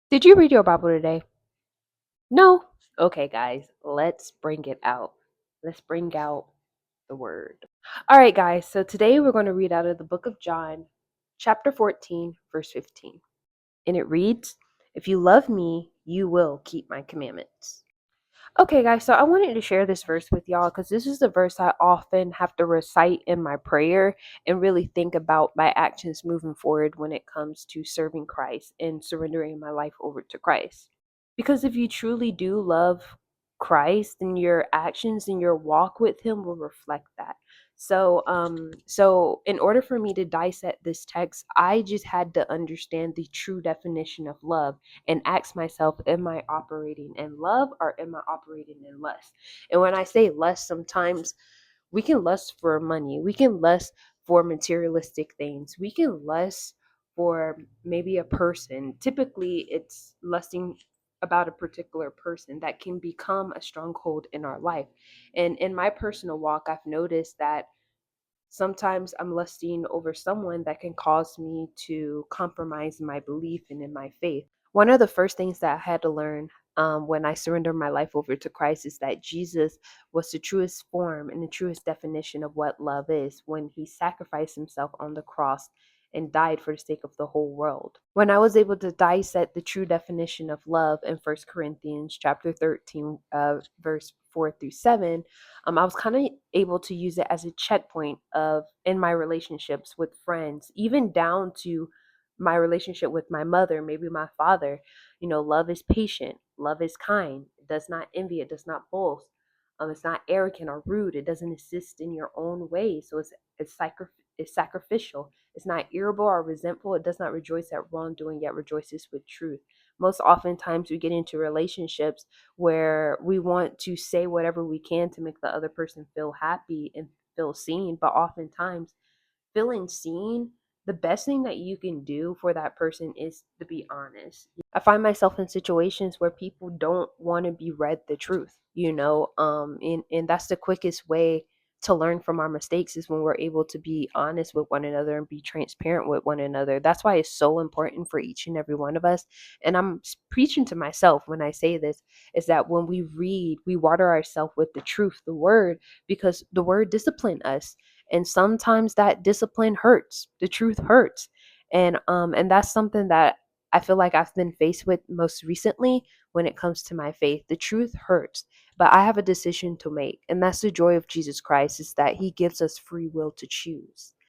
Did you read your Bible today? No? Okay, guys, let's bring it out. Let's bring out the word. All right, guys, so today we're going to read out of the book of John, chapter 14, verse 15. And it reads, "If you love me, you will keep my commandments." Okay, guys, so I wanted to share this verse with y'all because this is the verse I often have to recite in my prayer and really think about my actions moving forward when it comes to serving Christ and surrendering my life over to Christ. Because if you truly do love Christ, then your actions and your walk with him will reflect that. So in order for me to dissect this text, I just had to understand the true definition of love and ask myself, am I operating in love or am I operating in lust? And when I say lust, sometimes we can lust for money, we can lust for materialistic things, we can lust for maybe a person. Typically, it's lusting about a particular person that can become a stronghold in our life. And in my personal walk, I've noticed that sometimes I'm lusting over someone that can cause me to compromise my belief and in my faith. One of the first things that I had to learn when I surrendered my life over to Christ is that Jesus was the truest form and the truest definition of what love is when he sacrificed himself on the cross and died for the sake of the whole world. When I was able to dissect the true definition of love in First Corinthians chapter 13, verse 4 through 7, I was kind of able to use it as a checkpoint of in my relationships with friends, even down to my relationship with my mother, maybe my father. Love is patient, love is kind, it does not envy, it does not boast. It's not arrogant or rude. It doesn't insist in your own way. So it's sacrificial. It's not irritable or resentful. It does not rejoice at wrongdoing, yet rejoices with truth. Most oftentimes, we get into relationships where we want to say whatever we can to make the other person feel happy and feel seen. But oftentimes, feeling seen, the best thing that you can do for that person is to be honest. I find myself in situations where people don't want to be read the truth, and that's the quickest way to learn from our mistakes is when we're able to be honest with one another and be transparent with one another. That's why it's so important for each and every one of us. And I'm preaching to myself when I say this, is that when we read, we water ourselves with the truth, the word, because the word discipline us, and sometimes that discipline hurts, the truth hurts. And that's something that I feel like I've been faced with most recently when it comes to my faith. The truth hurts, but I have a decision to make, and that's the joy of Jesus Christ, is that he gives us free will to choose.